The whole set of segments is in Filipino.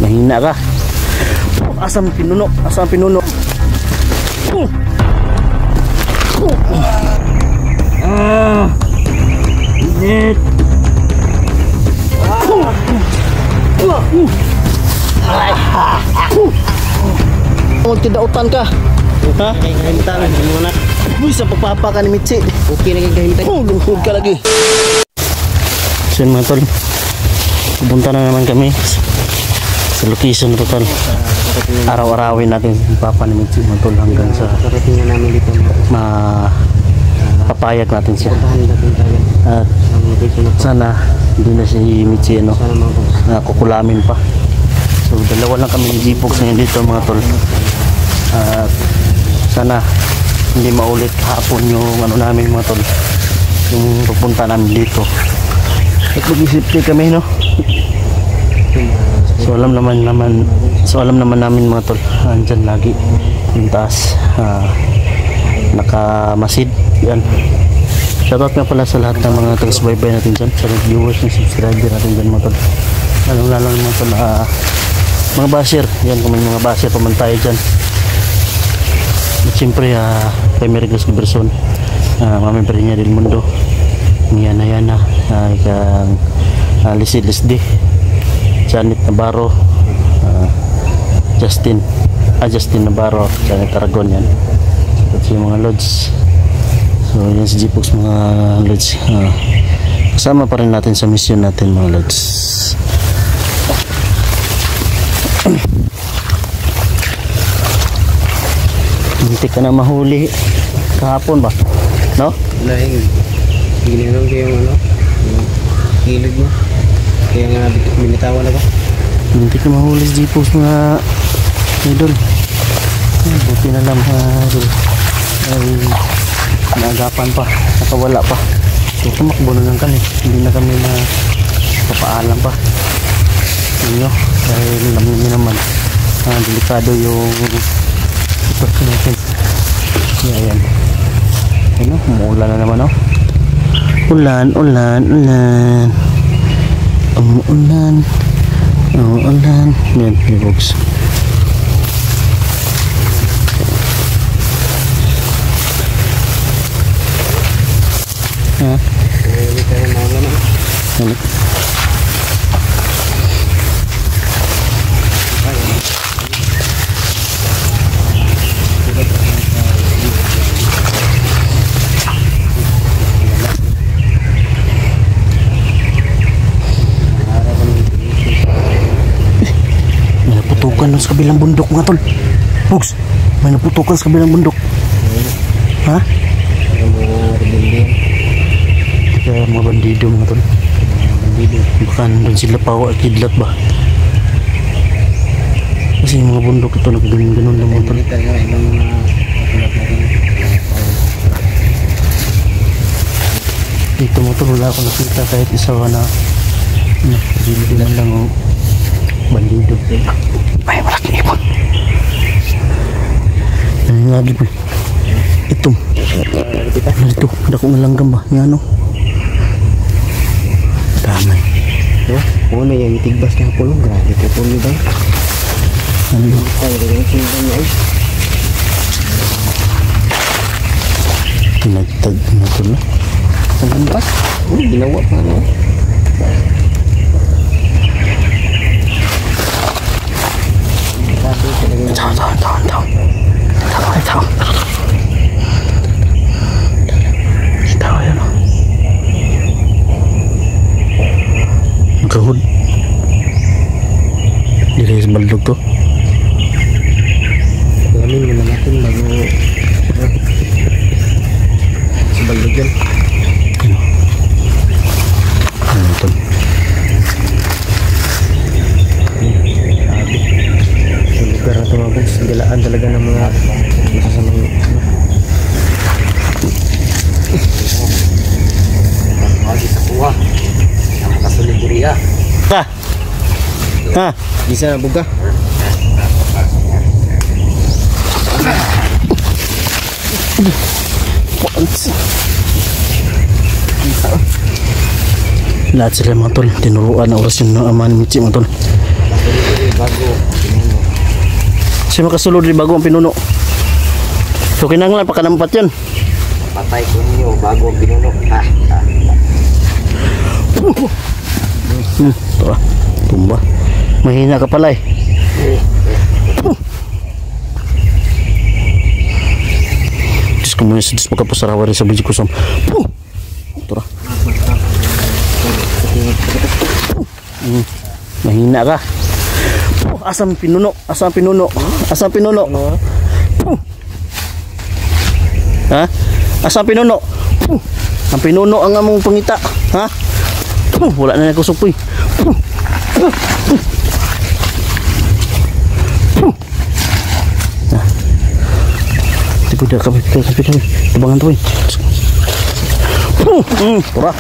Mahina ka. Asam pinuno, asam pinuno. Init. Magtidautan ka. Ha? Kahimintan muna. Uy, sa pagpapa ka ni Mitsi. Okay na kahimintan. Lungkod ka lagi. So yun mga tol, pupunta na naman kami sa location na total. Araw-arawin natin yung papa ni Mitsi mga tol hanggang sa papayag natin siya. At sana hindi na si Mitsi kukulamin pa. So dalawa lang kami ni G-Fox ngayon dito mga tol. At sana hindi maulit hapon yung namin mga tol, yung pupunta namin dito. At mag-isipin kami, no? So alam naman namin mga tol, andyan lagi yung taas, nakamasid yan. Shoutout nga pala sa lahat ng mga taga-subaybay natin dyan, sa viewers and subscriber natin dyan mga tol. Lalo mga tol, mga basher yan, kung may mga basher pamantay dyan. At siyempre kay Merigos Giberson, Mami Perinya del Mundo, Yana ikang Lisdi, Janet Navarro, Justin Navarro, Janet Aragon yan. At yung mga lods. So yan si G-Fox mga lods. Kasama pa rin natin sa mission natin mga lods. Hindi ka na mahuli kahapon ba? No? Dahil ginanong ko yung yung kilid mo. Kaya nga binitawan ako. Hindi ka mahuli si G-Fox mga idol. Buti na lang idol. Ay naagapan pa, nakawala pa. So tumakbo na lang kami. Hindi na kami na papaalam pa. Inyo, dahil alam niyo naman delikado yung sitwasyon natin. Ayan. Ano, umuulan na naman, oh. Ulan. Yan, G-Fox. Ha? Hindi tayo maulan na. Ano? Naputukan sa kabilang bundok mga tol. Fox, may naputukan sa kabilang bundok. Ha? Kaya mga bandido mga tol. Bukan doon sila pawa at kidlat ba? Kasi yung mga bundok ito nagganon-ganon lang mga tol. Dito mo tol, wala ako nakita kahit isa na hindi man lang bandido. May malaking ipon. Lagi po. Ito. Ito. Ada ko nalanggam ba? Yan o. Damay. No? Una yung tigbas na po. Grabe po po nyo ba? Ano? Ay, rin sinundan niya eh. Tinagtag na ito na. Ang gampas? Ginawa pa na. Itaw yan o. Magkahod. Dili sa baldog to. Alamin mo na natin bago sa baldog yan. Ano ito? Lugar na ito mga boss, galaan talaga ng mga masasamang pagkawagi sa kuha ng makasunod diri Ha? Ha? Bisa na buga Lahat sila mga tol, tinuruan na oras yung ama ni Michi mga tol. Bago, pinuno. Siya makasulod rin bago ang pinuno. So kinanglan pakanampat yun. Patay ko niyo bago ang pinuno. Ito ah, tumba. Mahina ka pala eh. Diyos ko muna sa Diyos pagkapasarawa rin sa biji kusam. Ito ah. Mahina ka. Asam pinuno, asam pinuno, asam pinuno. Ha? Asam pinuno. Ang pinuno ang among pangita, ha? Wala na nakusupoy. Tipid dah kapit. Tebangan tu. Ora.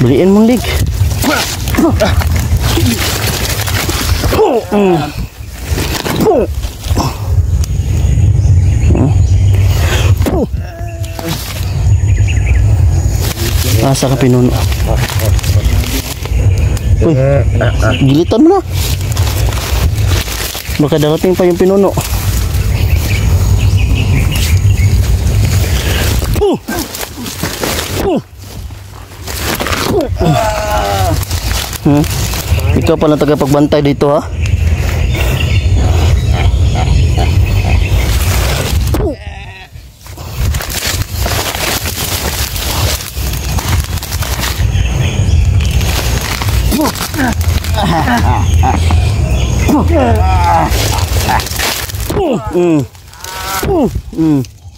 Beliin mong lig. Asa ka pinuno? Uy, gilitan mo na. Baka darating pa yung pinuno. Ikaw pala tagapagbantay dito ha.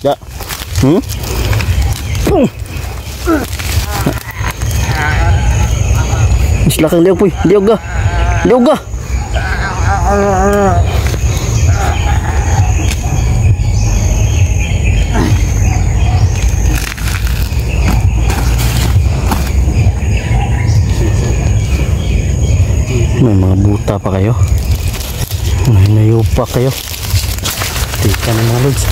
Ya. Silakan liog puy, liog ga. Liog ga. May mga buta pa kayo. May nayupa kayo. Tika na mga lods.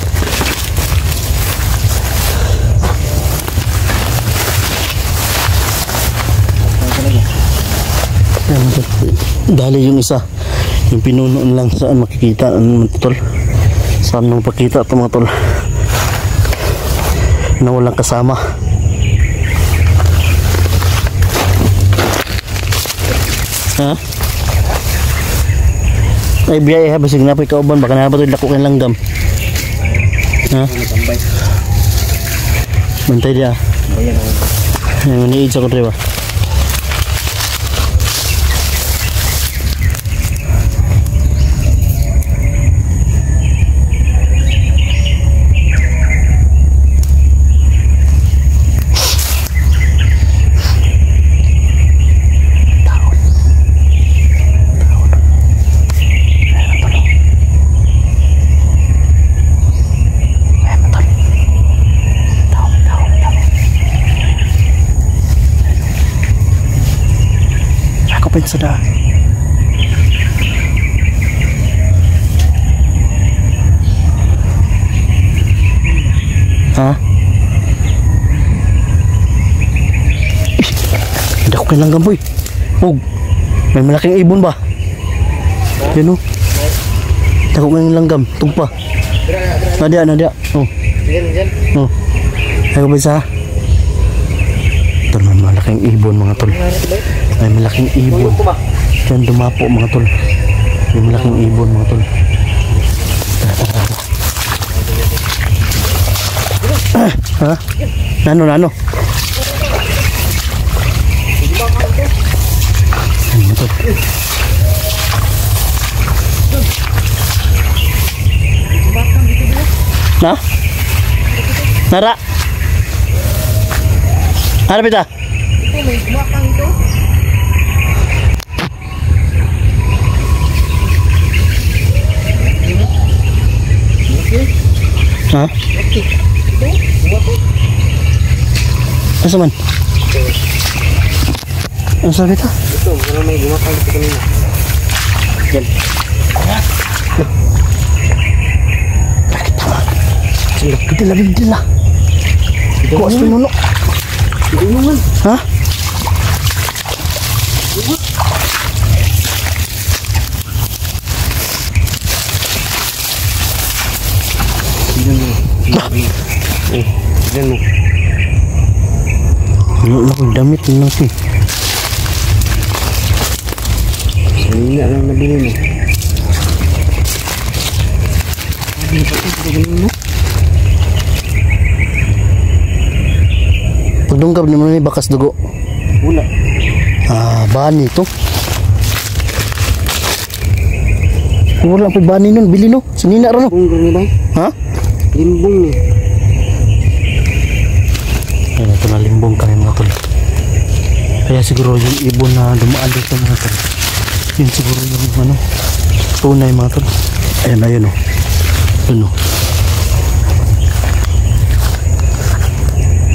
Dali yung isa. Yung pinuno lang saan makikita ang tol. Saan nang pakita ito mga tol. Na walang kasama. Ha? Ay biyay ha, basig na po ikauban, baka na ba ito lako kang langgam. Ha? Bantay dia. Ay maniid sa kodre ba? Sudah. Ha? Hindi ako kailangan boy. Oh, may malaking ibon ba? Yan o. Hindi ako kailangan langgam. Tumpa. Nadia. Oh. Oh. Ayaw ba isa? Ito may malaking ibon mga tol. May malaking ibon. Diyan dumapo mga tol. May malaking ibon mga tol. Ha? Nano? Ano tol? Na? Nara? Ano pita? Ito may kumakang ito. Ha? Okay. Ito? Buwato? Asa man? Ano sabi ito? Ito, wala may gumakang ito kanina. Yan. Bakit ba? Gede lah. Kok as pinuno? Tulungan. Ha? Diyan mo. Diyan mo. Ano na kong damit yun lang siya. Hindi lang nabili mo. Hindi pa ito. Pagkagalin mo. Pagdungkap naman may bakas dugo. Wala. Ah, bani to. Wala pa bani nun, bili no. Sinina rin no. Limbong gani ba? Ha? Limbong ni. Ayun, ito na limbong kami mga tol. Kaya siguro yung ibon na dumaan dito mga tol. Yun siguro yung ano, tunay mga tol. Ayan, ayun o. Ayun o.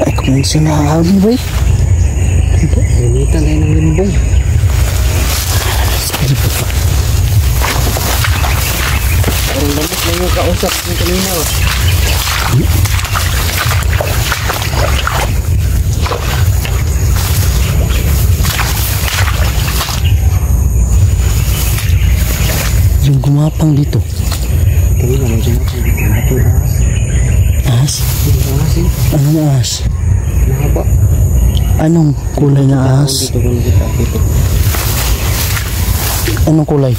Ay, kung sinahabi ba eh. Gamitan tayo ng limbong. Sige pa pa. Parang lamot na yung kausap ng kanina. Yung gumapang dito. Kanina may jumapang dito. Ito na. Ahas? Ano na ahas? Nahaba. Anong kulay na ahas? Dito kung kita. Dito. Anong kulay?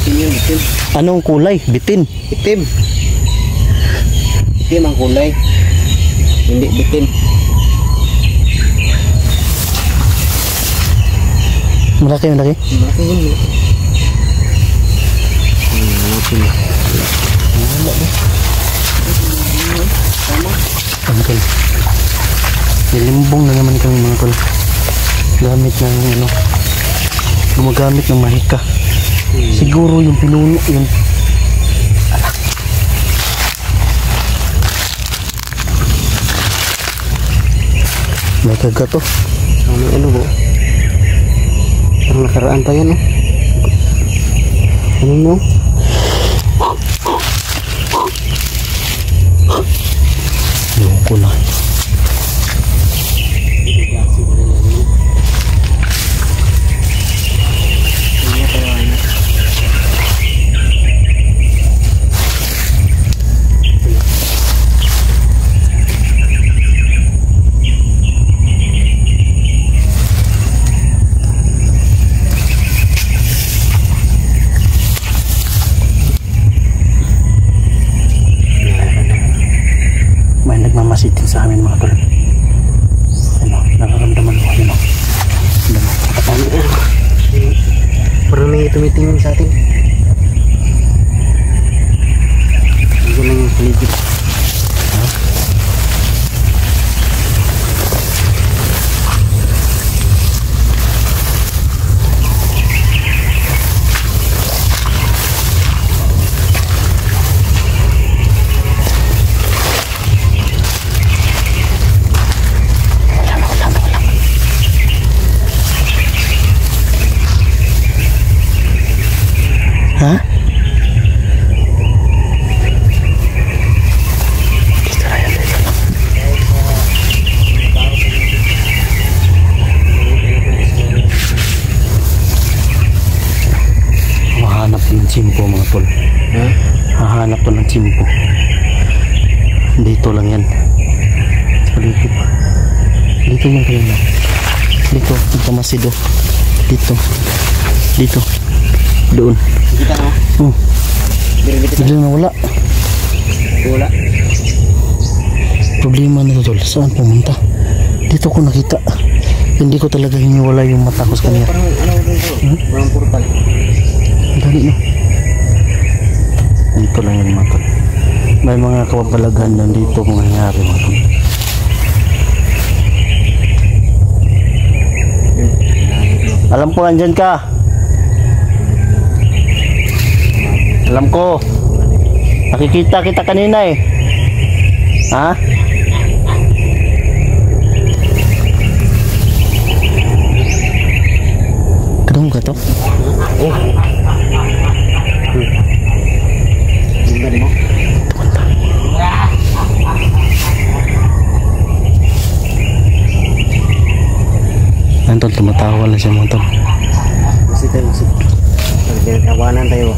Itim. Anong kulay? Bitin. Itim. Itim ang kulay. Hindi bitin. Malaki. Malaki yun. Malaki na. Wala ba? Tama. Tol. Nilimbong na naman kami mga tol. Gamit ng ano. Gumagamit ng mahika. Siguro yung pinuno yun. May kagat to. Ano ba? Parang nakaraan pa yan, Ano mo? Loko na. May nagmamasitin sa amin mga tol. Ano, nararamdaman ko yun. Parang may tumitingin sa atin. Hindi lang yung paligid. Ha? Dito na yan, dito lang. Mahanap ng chimpo mga tol. Ha? Hahanap ko ng chimpo. Dito lang yan. Sa paligid. Dito yung kayo na. Dito, dito masido. Dito. Dito. Doon. Kita na. Biro-biro Biglang nawala. Wala. Problema na to tol. Saan pumunta? Dito ko nakita. Hindi ko talaga hiniwala yung mata ko sa kanya. Parang ano dito? Parang portal. Dali no. Dito lang yan mga tol. May mga kababalaghan lang dito kung nangyari mga tol. Alam ko andyan ka. Alam ko. Nakikita kita kanina eh. Ha? Kadang ka to? Oh. Ganda din mo. Antol, tumatawa lang siya mga tol. Masih tayo, masih. Pagkakawanan tayo.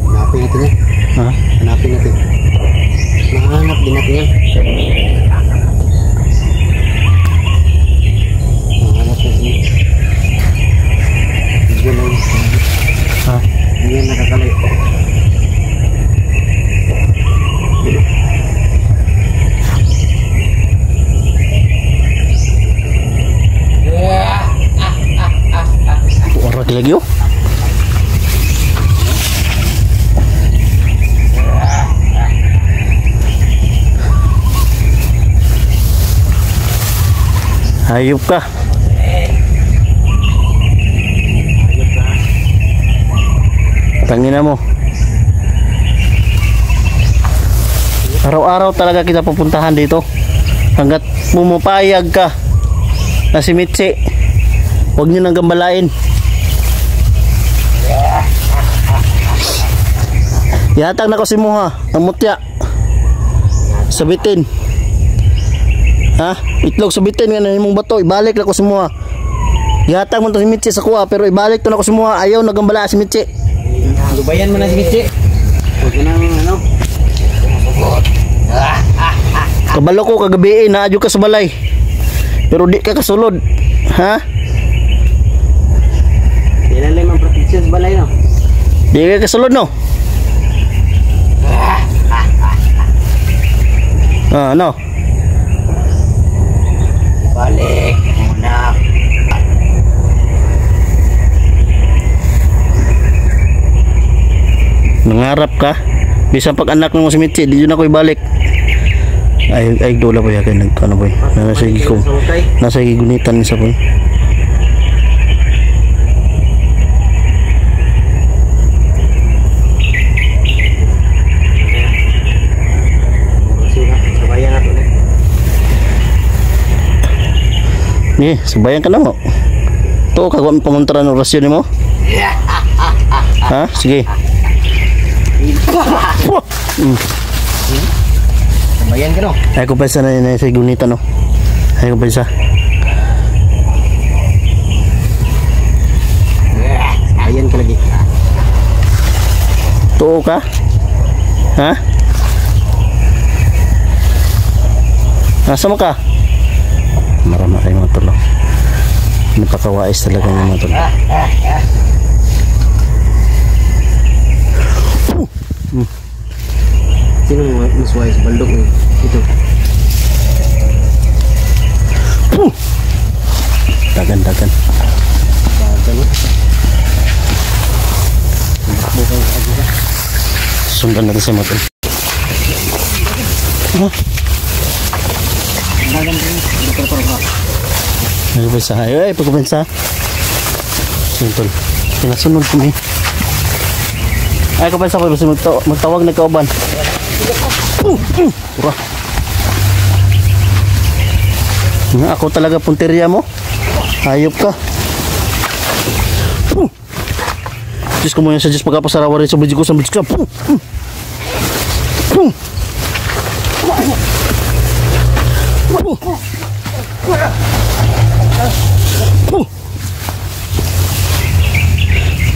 Hanapin natin yan. Ha? Hanapin natin. Mahanap din natin yan. Mahanap natin yan. Hindi na yun. Ha? Hindi yan nakakalay. Orang lagi oh. Hayop ka. Tangina mo. Araw-araw talaga kita pupuntahan dito. Hanggat pumapayag ka na si Mitsi, huwag niyo nang gambalain. Ihatag na ko si Muha, ang mutya. Sabitin. Ha? Itlog sabitin nga na imong bato, ibalik na ko si Muha. Ihatag mo to si Mitsi sa kuha, pero ibalik to na ko si Muha. Ayaw nagambala si Mitsi. Lubayan mo na si Mitsi. Huwag ka namin ano. Kabalo ko kagabi naadyo ka sa balay. Pero di ka kasulod. Ha? Di na lang ang protection sa balay no. Di ka kasulod no? Ano? Balik muna. Nangarap ka? Bisan pag anak mo si Mitsi, di yun ako ibalik. Ay dola po yakin nagkano boy. Nasa gikong. Nasa gigunitan sa boy. Ni, sabayan ka na mo. To kagwa mi pamuntaran ng orasyon nimo. Ha? Sige. Bayan ka no? Ay ko pa sa na sa gunita no. Ay ko pa sa. Bayan ka lagi. Tuo ka? Ha? Nasa mo ka? Marama kayo mga tolo. Napakawais talaga yung mga tolo. Sino mas wise baldok ni? Ito. Dagan. Dagan. Bukan aja. Sundan natin sa mga tolo. Dagan din. Ay ko pa sa. Ay pagkupensa. Sintol. Pinasunod ko ni. Ay ko pa sa magtawag na kauban. Ura. Nga ako talaga punteriya mo. Hayop ka. Diyos ko mo yan sa Diyos pagkapasarawa rin sa bridge ko sa bridge ka.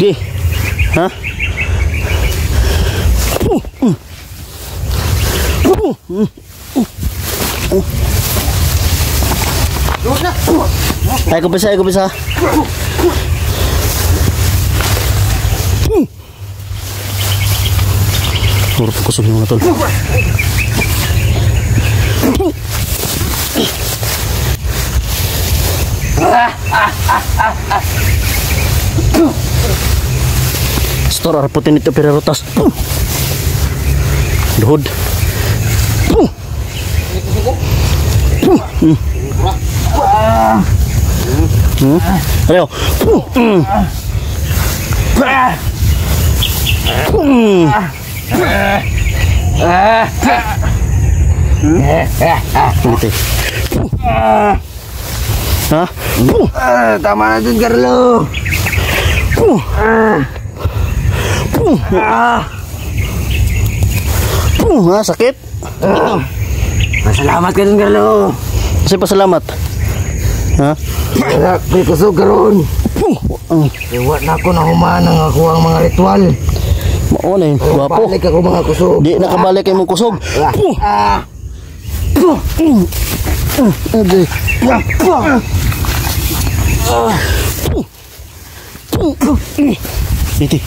Okay. Ha? Ay ko bisa. Puro kusog yung mga tol. Store arputin ito pirerotas. Duhod. Ayo. Gitu. Ha? Tama na dun, Carlo. Ha, sakit? Masalamat ka dun, Carlo. Kasi pasalamat. Ha? Wala, may kusog karon. Iwa na ako na humaan ang ako ang mga ritual. Mao na yun, gwapo. Balik ako mga kusog. Di nakabalik kay mong kusog. Ade. Dito.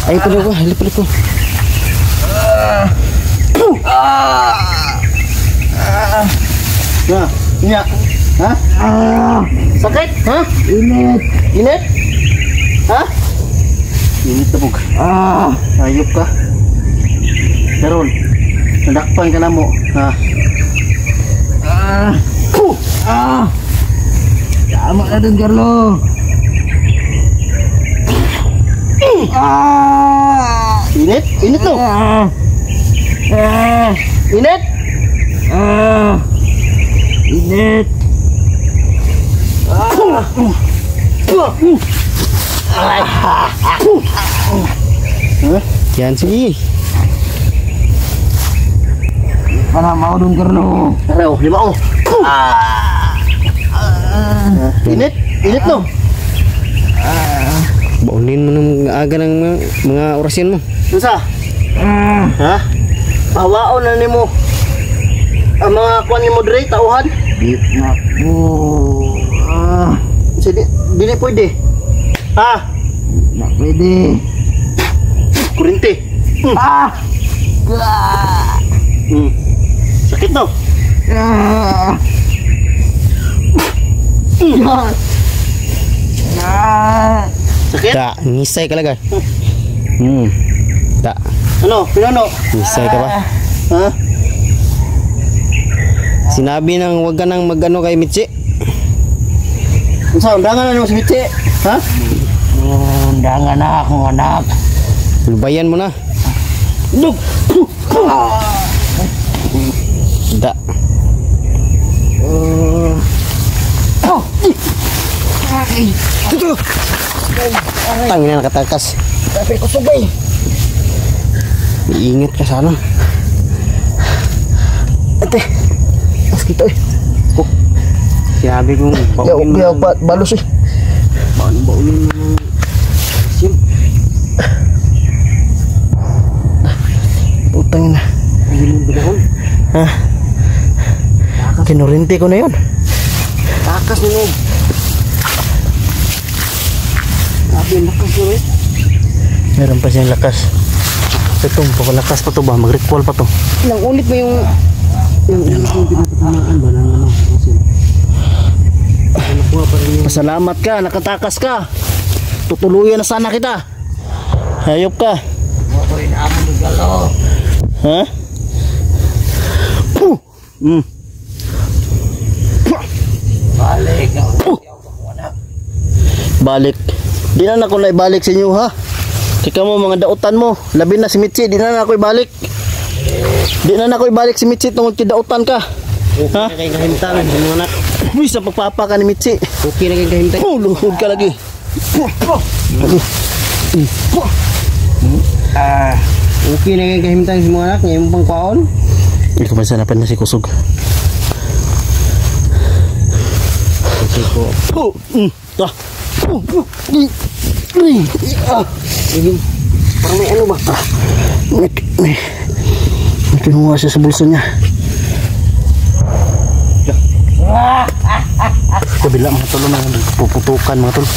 Ay pala ko, halip ko. Na, inya. Ha? Sakit? Ha? Init. Init? Ha? Init tabog. Ayop ka. Karon, nadakpan ka na mo. Ha? Tama na dun, Carlo. Init? Init to. Init? Init. Yan sige. Para mau dun, Carlo. Araw, lima ko. Init? Init no? Baunin mo ng aga ng mga orasyon mo. Unsa? Ha? Pawaon na nimo. Ang mga kuan nimo dre tauhan? Di na po. Sige, dili pwede. Ha? Na pwede. Kurinti. Sakit no? Sakit? Tak, ngisay ka lagay. Tak, Ano? Pinano? ngisay ka ba? Ha? Sinabi nang wag ka nang magano kay Mitsi. Unsa undangan na nimo si Mitsi? Ha? Undangan na akong anak. Lubayan mo na. Dug. Tak. Tangin na nakatakas. Tapi ko subay. Iingat ka sana. Ate. Mas kita eh. Sabi kong baunin Yaw balos eh. Baunin mo ng sim. Utang na. Bilin bidahon. Ha? Kinurinti ko na yun. Takas nyo. Sabi ang lakas nyo eh. Meron pa siyang lakas. Ito, pakalakas pa to ba? Mag-recall pa to. Ilang ulit ba yung pinapatamaan ba ng ano? Nakuha pa rin yung Pasalamat ka, nakatakas ka. Tutuluyan na sana kita. Hayop ka. ako rin amon ng galo. Ha? Balik ako. Balik. Di na ako na ibalik sa inyo ha. Kika mo mga dautan mo. Labi na si Mitsi, di na ako ibalik. Di na ako ibalik si Mitsi tungod kay dautan ka. Ha? Okay na kayong kahimtang mga anak. Uy, sa pagpapa ka ni Mitsi. Okay na kayong kahimtang. Oh, luhod ka lagi. Okay na kayong kahimtang si mga anak. Ngayon pang kwaon. Hindi ko masanapan na si Kusog. Okay ko. Parang may ano ba? May kinuha siya sa bulsa niya. Kabila mga tolo na puputukan mga tolo.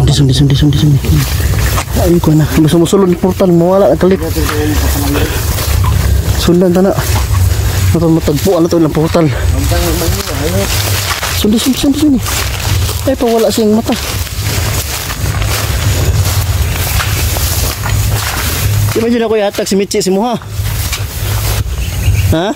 Sundi. Ayun ko na. Sumusulod ng portal. Mawala. Nagkalik. Sundan ta na. Matagpuan na ito ng portal. Sundi. Ay, pawala siyang mata. Imagine ako yatak si Mitsi si Muha. Ha?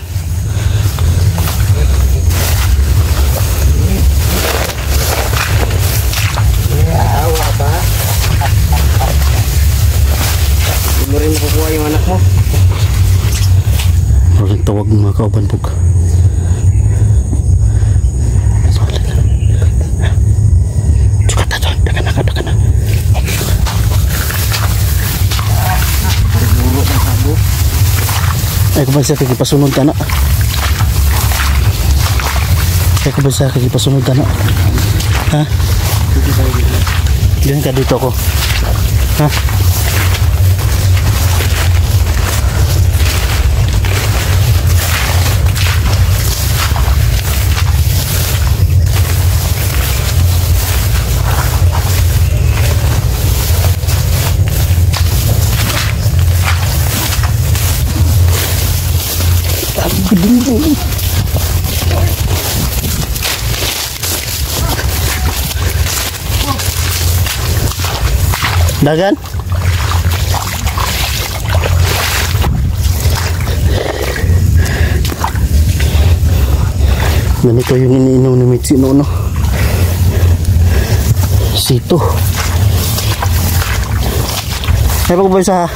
mo. Maraming tawag ng mga kauban po. Sukat na doon. Dagan na. Ay kung ba siya kagipasunod ka na? Ha? Diyan ka dito ko. Ha? Dagan? Ganito yung iniinom ni Mitzi noon, no? Sito. Hay pagkabasa.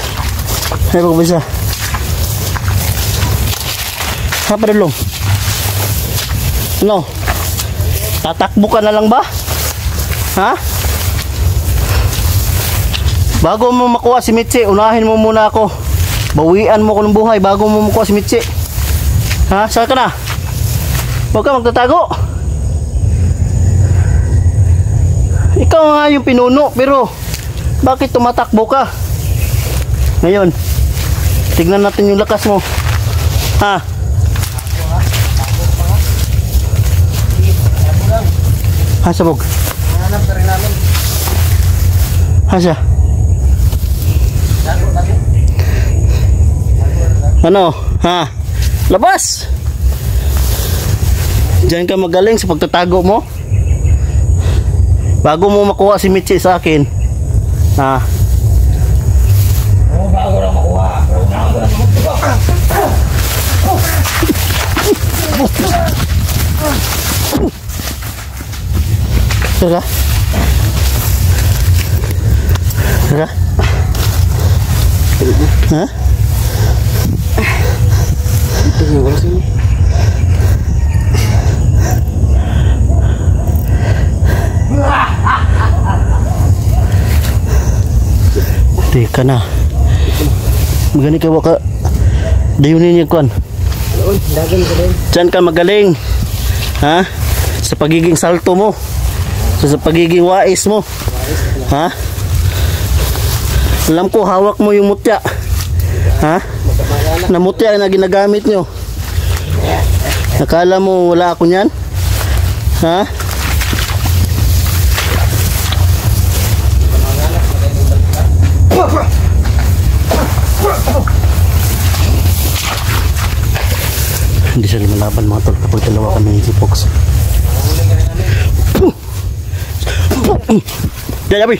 Ha, padulong. Ano? Tatakbo ka na lang ba? Ha? Bago mo makuha si Mitzi, unahin mo muna ako. Bawian mo ko ng buhay bago mo makuha si Mitzi. Ha? Saan ka na? Huwag ka magtatago. Ikaw nga yung pinuno, pero bakit tumatakbo ka? Ngayon, tignan natin yung lakas mo. Ha? Ha, sabog. Hanap ka rin namin. Ha, siya. Ano? Ha? Labas! Diyan ka magaling sa pagtatago mo. Bago mo makuha si Mitzi sa akin. Ha? Bago lang makuha. Tara. Ha? Ito yung oras yun. Teka na. Magani ka waka. Dayunin niya kuan. Dagan ka din. Diyan ka magaling. Ha? Sa pagiging salto mo. Sa pagiging wais mo. Ha? Alam ko hawak mo yung mutya. Ha? Na mutya na ginagamit nyo. Nakala mo wala ako niyan? Ha? Hindi sila lumalaban mga tol kapag dalawa kami ni si Fox. Jajabi.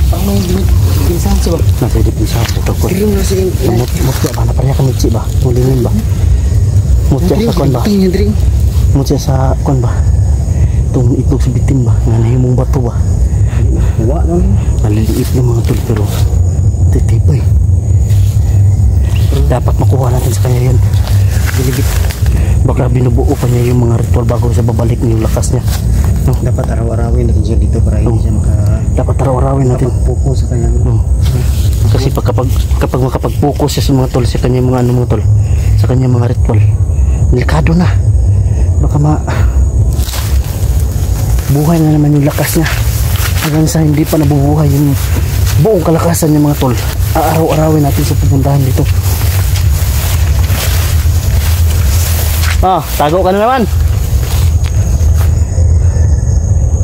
Pag may binsan siya ba? Nasa dipinsa ito ko. Pero na sige. Mutya ba? Naparya ka Mitzi ba? Mulingin ba? Mutya sa kon ba? Mutya sa kon ba? Itong itlog sa bitin ba? Nga nahimong bato ba? Huwa naman. Maliliit yung mga tol pero titibay. Dapat makuha natin sa kanya yun. Giligit. Baka binubuo pa niya yung mga ritual bago siya babalik yung lakas niya. No? Dapat araw-arawin natin siya dito para hindi siya Dapat araw-arawin natin. focus sa kanya. Kasi kapag makapag-focus siya sa mga tol, sa kanya mga ano mo tol, sa kanya mga ritual, delikado na. Baka buhay na naman yung lakas niya. Hanggang sa hindi pa nabubuhay yung buong kalakasan niya mga tol. Aaraw-arawin natin sa pupuntahan dito. Tago ka na naman.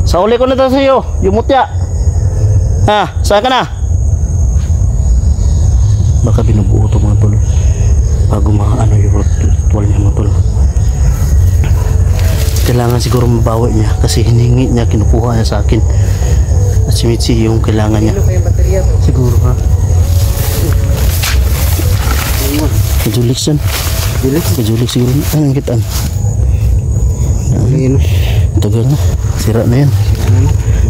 Sa uli ko na ito sa iyo, yung mutya. Saan ka na? Baka binubuo ito mga tol. Bago ano yung ritual niya mga tol. Kailangan siguro mabawi niya kasi hiningi niya, kinukuha niya sa akin. At si Mitzi yung kailangan niya. Siguro ha. Kajulik yan. Kajulik siguro. Anong kitaan? Tagal na. Sira na yan.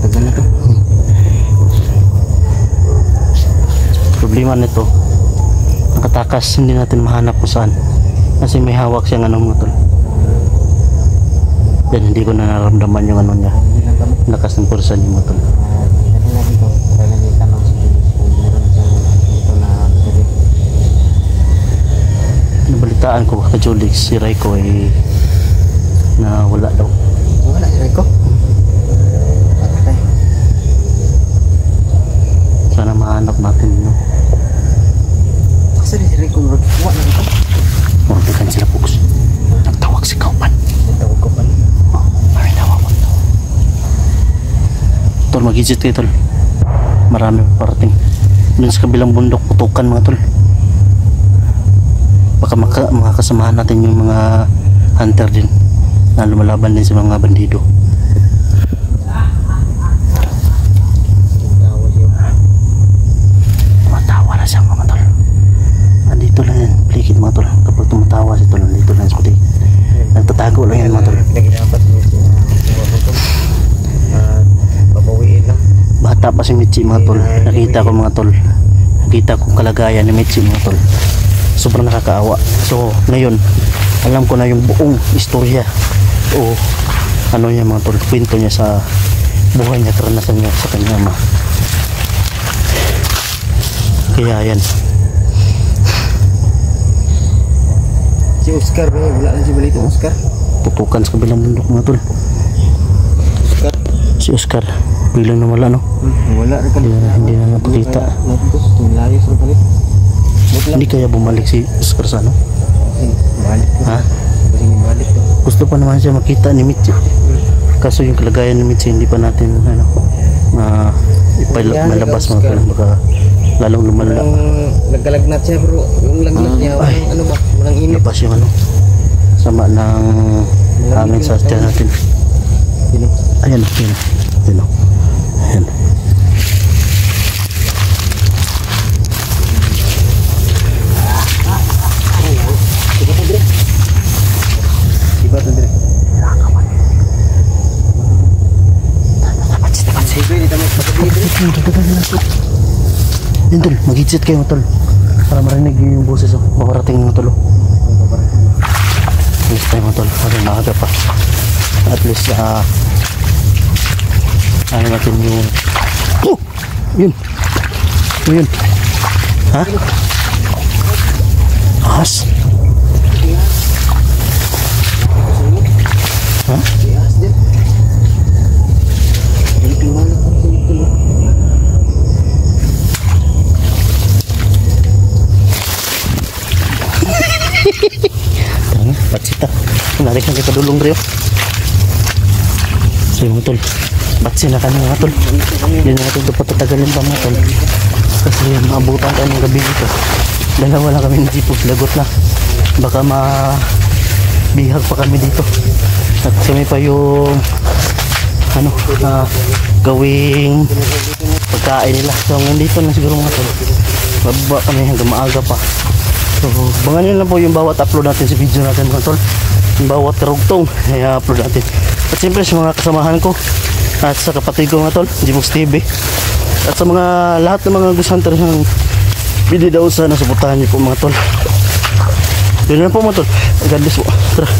Tagal na to. problema nito, nakatakas, hindi natin mahanap kung saan. Kasi may hawak siyang ano mga tol. Yan, hindi ko na naramdaman yung ano niya. Hindi lang kami. Lakas ng pursa niya mga tol. Kasi nga dito, kaya nang itanong si Julius kung meron siyang dito na pilit. Nabalitaan ko ka Julix, si Raiko ay na wala daw. Wala si Rico. Patay. Sana mahanap natin no? Kasi si Rico nagkuha na ito. Morbigan sila Pugs. Nagtawag si Kaupan. Tawag ko pa. Oh, may tawag ko. Tol, mag-exit kayo tol. Marami pa parating. Doon sa kabilang bundok, putukan mga tol. Baka makakasamahan natin yung mga hunter din na lumalaban din sa mga bandido. Tawa siya. Tumatawa na siya mga tol. Andito lang yan, plikit mga tol. Kapag tumatawa si tol, andito lang sa puti. Nagtatago lang yan mga tol. Nagdapat niya siya kuha ko ito. Babawiin lang. Bata pa si Michi mga tol. Nakita ko mga tol. Nakita ko kalagayan ni Michi mga tol. Sobrang nakakaawa. So ngayon, alam ko na yung buong istorya o ano niya mga tol, kwento niya sa buhay niya, karanasan niya sa kanya ama. Kaya yan. Si Oscar ba? Wala na si balito. Oscar? Putukan sa kabilang bundok mga tol. Oscar? Si Oscar biglang nawala no. Wala rin kami. Hindi na napakita. Layo sa palit. Hindi kaya bumalik si Oscar sa ano? Balik ko. Ha? Kasi balik ko. Gusto pa naman siya makita ni Michi. Kaso yung kalagayan ni Michi hindi pa natin ano malabas mga tol, baka lalong lumala. Nagkalagnat siya bro. Yung lagnat niya, Ay. ano ba? Walang init. Labas yung ano sama ng hangin sa tiyan natin. Sino? Ayan o, ayan o, ayan o, ayan. Iba to dire. Yan tol, mag-exit kayo tol para marinig yung boses o maparating mga tol. Alis tayo mga tol, para maaga pa. At least ano natin yung yun yun ha? Ahas? Ha? Ias din. Balik yung malak ko sa ito. Tara, patsita. Narik na kita dulong Rio. So yung tol, batsi na kami mga tol. Hindi na natin ito patatagalin pa mga tol. Kasi maabutan tayo ng gabi dito. Dalawa lang kami ng jeepos, lagot na. Baka mabihag pa kami dito. At kami pa yung ano, gawing pagkain nila. So nandito na siguro mga tol. Bababa kami hanggang maaga pa. So bangan nyo lang po yung bawat upload natin sa video natin mga tol. Yung bawat karugtong ay upload natin. At siyempre sa mga kasamahan ko at sa kapatid ko mga tol, Jimox TV. At sa mga lahat ng mga Ghost Hunter ng video daw, sana supportahan niyo po mga tol. Yun na po mga tol. God bless po. Tara.